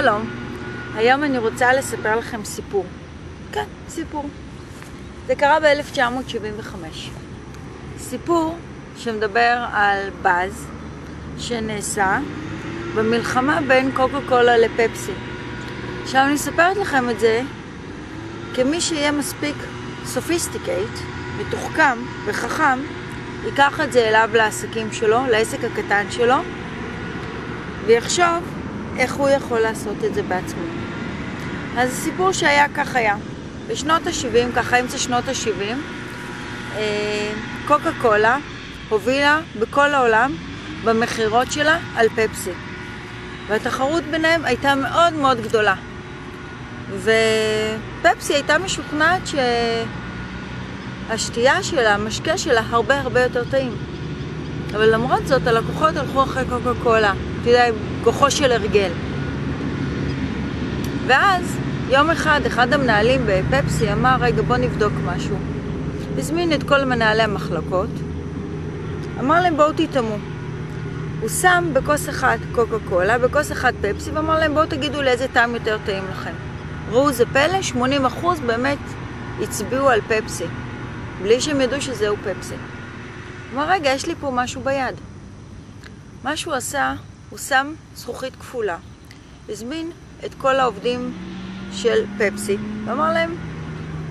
שלום, היום אני רוצה לספר לכם סיפור. כן, סיפור. זה קרה ב-1975. סיפור שמדבר על באז שנעשה במלחמה בין קוקה קולה לפפסי. עכשיו אני אספרת לכם את זה כמי שיהיה מספיק סופיסטיקייט, מתוחכם וחכם, ייקח את זה אליו לעסקים שלו, לעסק הקטן שלו, ויחשוב איך הוא יכול לעשות את זה בעצמו. אז הסיפור שהיה כך היה. בשנות ה-70, ככה אמצע שנות ה-70, קוקה קולה הובילה בכל העולם במחירות שלה על פפסי. והתחרות ביניהם הייתה מאוד מאוד גדולה. ופפסי הייתה משוכנעת שהשתייה שלה, המשקה שלה, הרבה יותר טעים. אבל למרות זאת, הלקוחות הלכו אחרי קוקה קולה. אתה יודע, כוחו של הרגל. ואז, יום אחד המנהלים בפפסי אמר, רגע, בוא נבדוק משהו. הזמין את כל מנהלי המחלקות. אמר להם, בואו תתאמו. הוא שם בכוס אחת קוקה קולה, בכוס אחת פפסי, ואמר להם, בואו תגידו לי איזה טעם יותר טעים לכם. ראו זה פלא, 80% באמת הצביעו על פפסי. בלי שהם ידעו שזהו פפסי. אמר, רגע, יש לי פה משהו ביד. מה שהוא עשה, הוא שם זכוכית כפולה. הזמין את כל העובדים של פפסי, ואמר להם,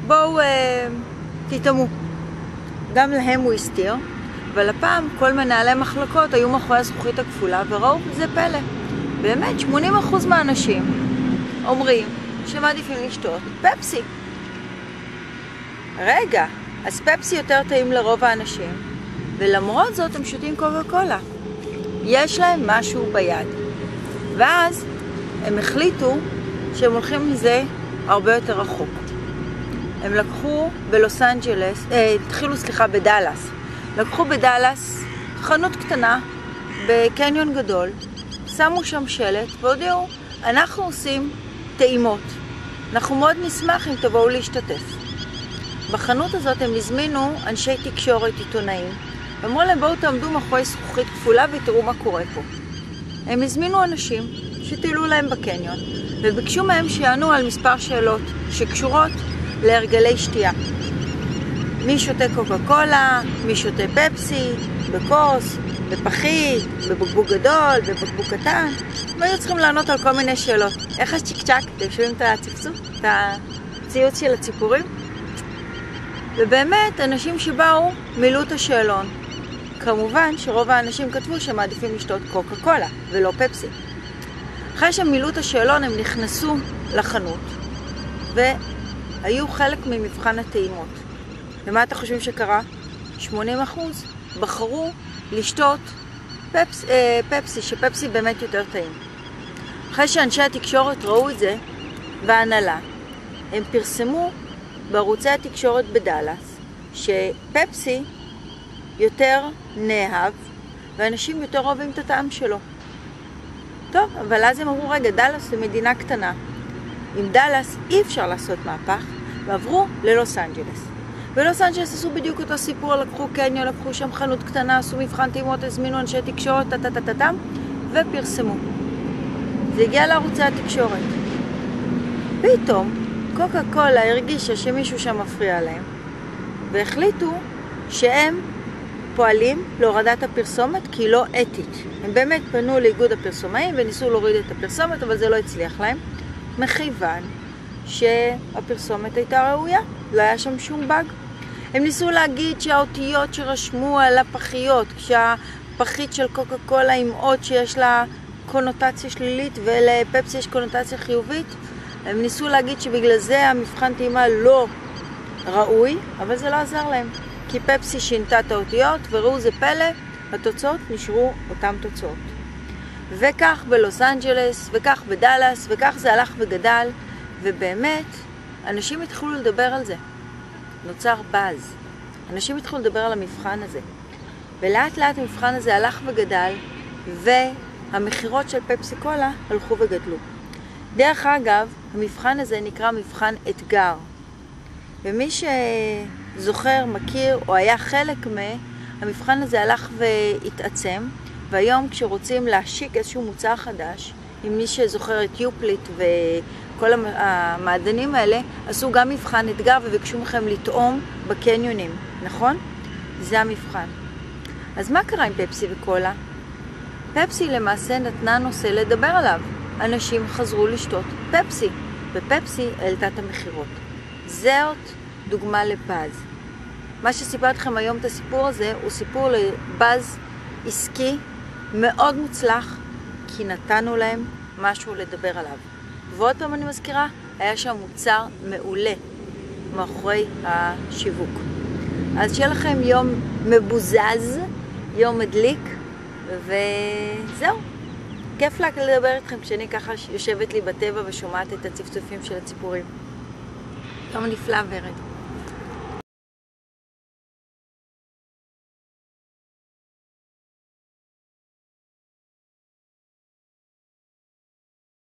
בואו תתאמו. גם להם הוא הסתיר, אבל הפעם כל מנהלי מחלקות היו מאחורי הזכוכית הכפולה, וראו, זה פלא. באמת, 80% מהאנשים אומרים שמעדיפים לשתות פפסי. רגע, אז פפסי יותר טעים לרוב האנשים, ולמרות זאת הם שותים קוקה קולה. יש להם משהו ביד. ואז הם החליטו שהם הולכים מזה הרבה יותר רחוק. הם לקחו בלוס אנג'לס, בדלס. לקחו בדלס חנות קטנה בקניון גדול, שמו שם שלט והודיעו, אנחנו עושים טעימות. אנחנו מאוד נשמח אם תבואו להשתתף. בחנות הזאת הם הזמינו אנשי תקשורת עיתונאים, ואמרו להם, בואו תעמדו מאחורי זכוכית כפולה ותראו מה קורה פה. הם הזמינו אנשים שטיילו להם בקניון, וביקשו מהם שיענו על מספר שאלות שקשורות להרגלי שתייה. מי שותה קוקה קולה, מי שותה פפסי, בכוס, בפחית, בבקבוק גדול, בבקבוק קטן. הם היו צריכים לענות על כל מיני שאלות. איך השצ'יק-צ'ק? אתם שומעים את הצפצוף? את הציוץ של הציפורים? ובאמת, אנשים שבאו מילאו את השאלון. כמובן שרוב האנשים כתבו שהם מעדיפים לשתות קוקה קולה ולא פפסי. אחרי שהם מילאו את השאלון, הם נכנסו לחנות והיו חלק ממבחן הטעימות. ומה אתם חושבים שקרה? 80% בחרו לשתות פפסי, שפפסי באמת יותר טעים. אחרי שאנשי התקשורת ראו את זה וההנהלה, הם פרסמו בערוצי התקשורת בדלס שפפסי יותר נאהב ואנשים יותר אוהבים את הטעם שלו. טוב, אבל אז הם אמרו, רגע, דלס זה מדינה קטנה. עם דלס אי אפשר לעשות מהפך, ועברו ללוס אנג'לס. בלוס אנג'לס עשו בדיוק אותו סיפור, לקחו קניון, לקחו שם חנות קטנה, עשו מבחן טעימות, הזמינו אנשי תקשורת, ופרסמו. זה הגיע לערוצי התקשורת. פתאום קוקה קולה הרגישה שמישהו שם מפריע להם, והחליטו שהם פועלים להורדת הפרסומת כי היא לא אתית. הם באמת פנו לאיגוד הפרסומאים וניסו להוריד את הפרסומת, אבל זה לא הצליח להם, מכיוון שהפרסומת הייתה ראויה, לא היה שם שום באג. הם ניסו להגיד שהאותיות שרשמו על הפחיות, כשהפחית של קוקה קולה עם אות שיש לה קונוטציה שלילית ולפפסי יש קונוטציה חיובית, הם ניסו להגיד שבגלל זה המבחן טעימה לא ראוי, אבל זה לא עזר להם. כי פפסי שינתה את האותיות, וראו זה פלא, התוצאות נשארו אותן תוצאות. וכך בלוס אנג'לס, וכך בדלס, וכך זה הלך וגדל, ובאמת, אנשים התחילו לדבר על זה. נוצר באז. אנשים התחילו לדבר על המבחן הזה. ולאט לאט המבחן הזה הלך וגדל, והמחירות של פפסי קולה הלכו וגדלו. דרך אגב, המבחן הזה נקרא מבחן אתגר. ומי שזוכר, מכיר או היה חלק המבחן הזה הלך והתעצם, והיום כשרוצים להשיק איזשהו מוצר חדש, אם מי שזוכר את יופליט וכל המעדנים האלה, עשו גם מבחן אתגר וביקשו מכם לטעום בקניונים, נכון? זה המבחן. אז מה קרה עם פפסי וקולה? פפסי למעשה נתנה נושא לדבר עליו. אנשים חזרו לשתות פפסי, ופפסי העלתה את המחירות. זאת דוגמה לבאז. מה שסיפרתי לכם היום את הסיפור הזה, הוא סיפור לבאז עסקי מאוד מוצלח, כי נתנו להם משהו לדבר עליו. ועוד פעם אני מזכירה, היה שם מוצר מעולה מאחורי השיווק. אז שיהיה לכם יום מבוזז, יום מדליק, וזהו. כיף לדבר איתכם כשאני ככה יושבת לי בטבע ושומעת את הצפצופים של הציפורים. יום נפלא ורד.